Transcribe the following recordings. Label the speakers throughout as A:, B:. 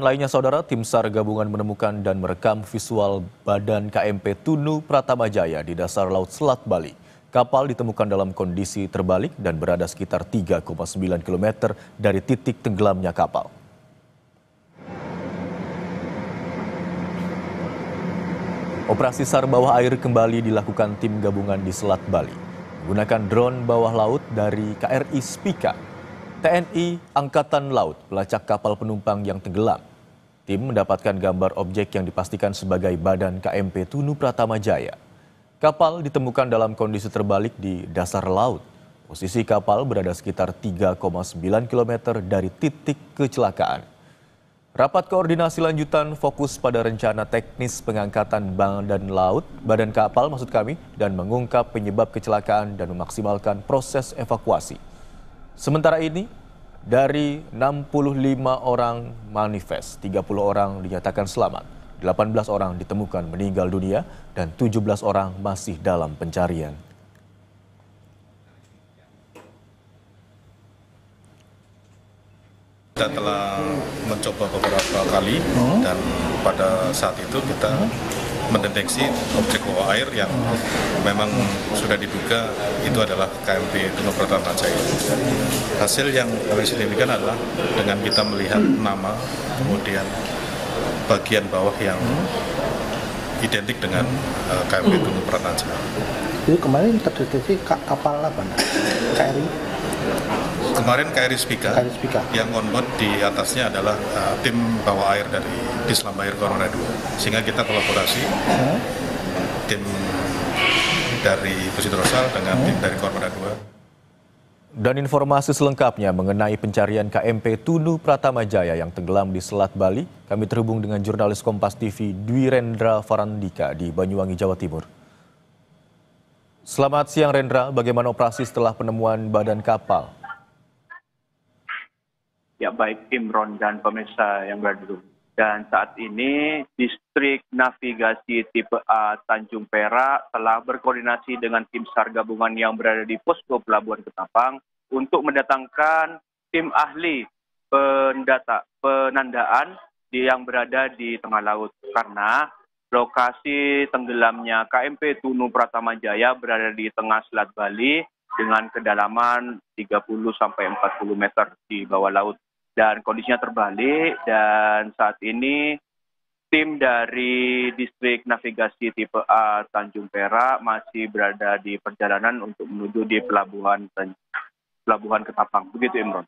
A: Lainnya, saudara, tim SAR gabungan menemukan dan merekam visual badan KMP Tunu Pratama Jaya di dasar Laut Selat Bali. Kapal ditemukan dalam kondisi terbalik dan berada sekitar 3,9 km dari titik tenggelamnya kapal. Operasi SAR bawah air kembali dilakukan tim gabungan di Selat Bali menggunakan drone bawah laut dari KRI Spika. TNI Angkatan Laut melacak kapal penumpang yang tenggelam. Tim mendapatkan gambar objek yang dipastikan sebagai badan KMP Tunu Pratama Jaya. Kapal ditemukan dalam kondisi terbalik di dasar laut. Posisi kapal berada sekitar 3,9 km dari titik kecelakaan. Rapat koordinasi lanjutan fokus pada rencana teknis pengangkatan badan kapal dan mengungkap penyebab kecelakaan dan memaksimalkan proses evakuasi. Sementara ini, dari 65 orang manifest, 30 orang dinyatakan selamat, 18 orang ditemukan meninggal dunia, dan 17 orang masih dalam pencarian.
B: Kita telah mencoba beberapa kali dan pada saat itu kita mendeteksi objek bawah air yang memang sudah diduga itu adalah KMP Tunu Pratama Jaya. Hasil yang paling signifikan adalah dengan kita melihat nama, kemudian bagian bawah yang identik dengan KMP Tunu Pratama Jaya.
C: Jadi kemarin terdeteksi kapal apa? KRI?
B: Kemarin KRI Spika yang onboard di atasnya adalah tim bawah air dari Dislambair Kormada 2. Sehingga kita kolaborasi tim dari Pusito Rosal dengan tim dari Kormada 2.
A: Dan informasi selengkapnya mengenai pencarian KMP Tunu Pratama Jaya yang tenggelam di Selat Bali, kami terhubung dengan jurnalis Kompas TV Dwi Rendra Farandika di Banyuwangi, Jawa Timur. Selamat siang Rendra, bagaimana operasi setelah penemuan badan kapal?
D: Ya, baik Imron dan pemirsa yang berada di rumah. Dan saat ini Distrik Navigasi Tipe A Tanjung Perak telah berkoordinasi dengan tim SAR gabungan yang berada di posko Pelabuhan Ketapang untuk mendatangkan tim ahli penandaan yang berada di tengah laut. Karena lokasi tenggelamnya KMP Tunu Pratama Jaya berada di tengah Selat Bali dengan kedalaman 30-40 meter di bawah laut. Dan kondisinya terbalik, dan saat ini tim dari Distrik Navigasi Tipe A Tanjung Perak masih berada di perjalanan untuk menuju di Pelabuhan Ketapang. Begitu, Imron.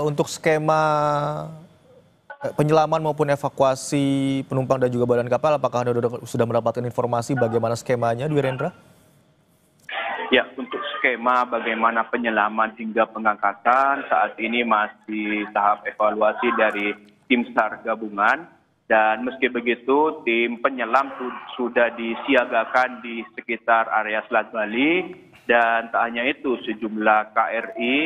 A: Untuk skema penyelaman maupun evakuasi penumpang dan juga badan kapal, apakah Anda sudah mendapatkan informasi bagaimana skemanya, Dwi Rendra?
D: Ya, untuk skema bagaimana penyelaman hingga pengangkatan saat ini masih tahap evaluasi dari tim SAR gabungan, dan meski begitu tim penyelam sudah disiagakan di sekitar area Selat Bali, dan tak hanya itu sejumlah KRI,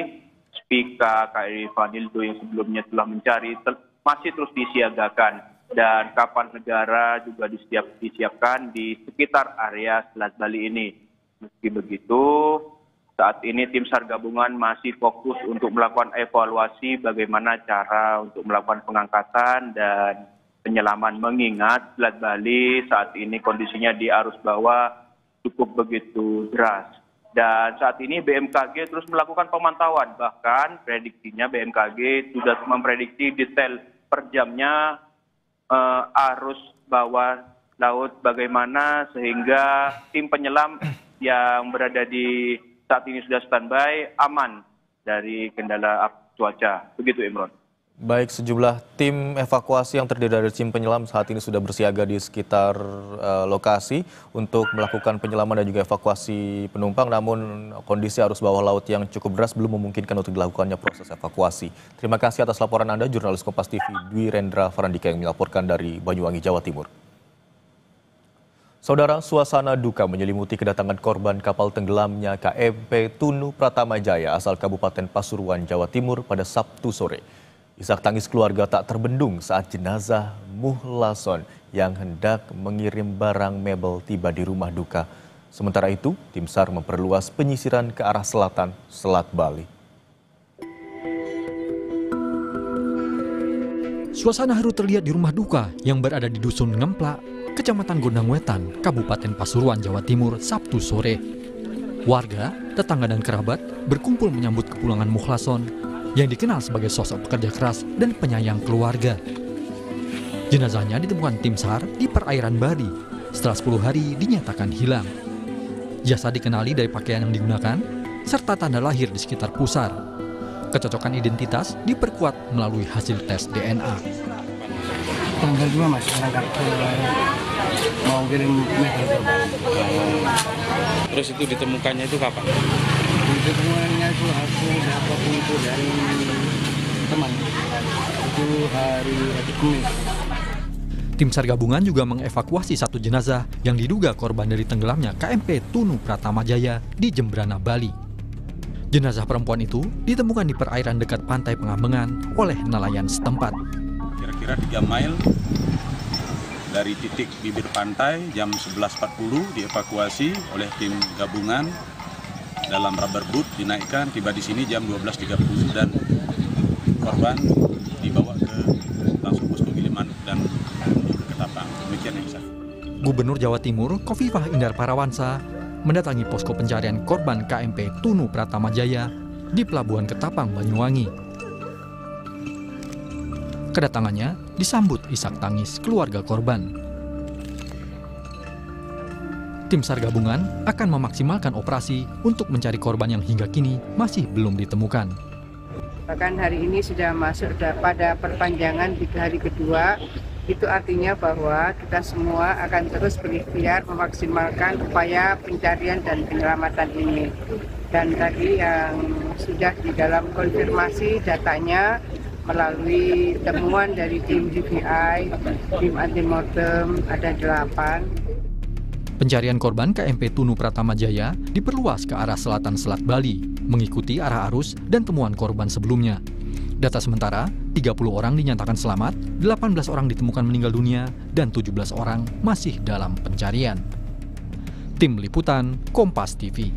D: Spika, KRI Vanildo yang sebelumnya telah mencari masih terus disiagakan, dan kapal negara juga disiapkan di sekitar area Selat Bali ini. Meski begitu, saat ini tim SAR gabungan masih fokus untuk melakukan evaluasi bagaimana cara untuk melakukan pengangkatan dan penyelaman, mengingat Selat Bali saat ini kondisinya di arus bawah cukup begitu deras. Dan saat ini BMKG terus melakukan pemantauan, bahkan prediksinya BMKG sudah memprediksi detail per jamnya arus bawah laut bagaimana, sehingga tim penyelam yang berada di saat ini sudah standby aman dari kendala cuaca. Begitu, Imron.
A: Baik, sejumlah tim evakuasi yang terdiri dari tim penyelam saat ini sudah bersiaga di sekitar lokasi untuk melakukan penyelaman dan juga evakuasi penumpang. Namun kondisi arus bawah laut yang cukup deras belum memungkinkan untuk dilakukannya proses evakuasi. Terima kasih atas laporan Anda, jurnalis Kompas TV Dwi Rendra Farandika yang melaporkan dari Banyuwangi, Jawa Timur. Saudara, suasana duka menyelimuti kedatangan korban kapal tenggelamnya KMP Tunu Pratama Jaya asal Kabupaten Pasuruan, Jawa Timur pada Sabtu sore. Isak tangis keluarga tak terbendung saat jenazah Muhlason yang hendak mengirim barang mebel tiba di rumah duka. Sementara itu, tim SAR memperluas penyisiran ke arah selatan Selat Bali.
E: Suasana haru terlihat di rumah duka yang berada di Dusun Ngemplak, Kecamatan Gondang Wetan, Kabupaten Pasuruan, Jawa Timur, Sabtu sore. Warga, tetangga dan kerabat berkumpul menyambut kepulangan Mukhlason yang dikenal sebagai sosok pekerja keras dan penyayang keluarga. Jenazahnya ditemukan tim SAR di perairan Bali setelah 10 hari dinyatakan hilang. Jasad dikenali dari pakaian yang digunakan serta tanda lahir di sekitar pusar. Kecocokan identitas diperkuat melalui hasil tes DNA.
C: Tanggal 2 Mas, mau kirim medal.
F: Terus itu ditemukannya itu kapan?
C: Ditemukannya itu aku dapat info dari teman. Itu hari Kamis.
E: Tim SAR gabungan juga mengevakuasi satu jenazah yang diduga korban dari tenggelamnya KMP Tunu Pratama Jaya di Jembrana, Bali. Jenazah perempuan itu ditemukan di perairan dekat Pantai Pengambengan oleh nelayan setempat.
G: Kira-kira 3 mil dari titik bibir pantai jam 11.40 dievakuasi oleh tim gabungan dalam rubber boat, dinaikkan, tiba di sini jam 12.30 dan korban dibawa ke langsung posko Giliman dan menuju ke Ketapang. Demikian yang saya.
E: Gubernur Jawa Timur Khofifah Indar Parawansa mendatangi posko pencarian korban KMP Tunu Pratama Jaya di Pelabuhan Ketapang, Banyuwangi. Kedatangannya disambut isak tangis keluarga korban. Tim SAR gabungan akan memaksimalkan operasi untuk mencari korban yang hingga kini masih belum ditemukan.
H: Bahkan hari ini sudah masuk pada perpanjangan di hari kedua. Itu artinya bahwa kita semua akan terus berikhtiar memaksimalkan upaya pencarian dan penyelamatan ini. Dan tadi yang sudah di dalam konfirmasi datanya melalui temuan dari tim DVI, tim antemortem ada 8.
E: Pencarian korban KMP Tunu Pratama Jaya diperluas ke arah selatan Selat Bali, mengikuti arah arus dan temuan korban sebelumnya. Data sementara, 30 orang dinyatakan selamat, 18 orang ditemukan meninggal dunia, dan 17 orang masih dalam pencarian. Tim Liputan, Kompas TV.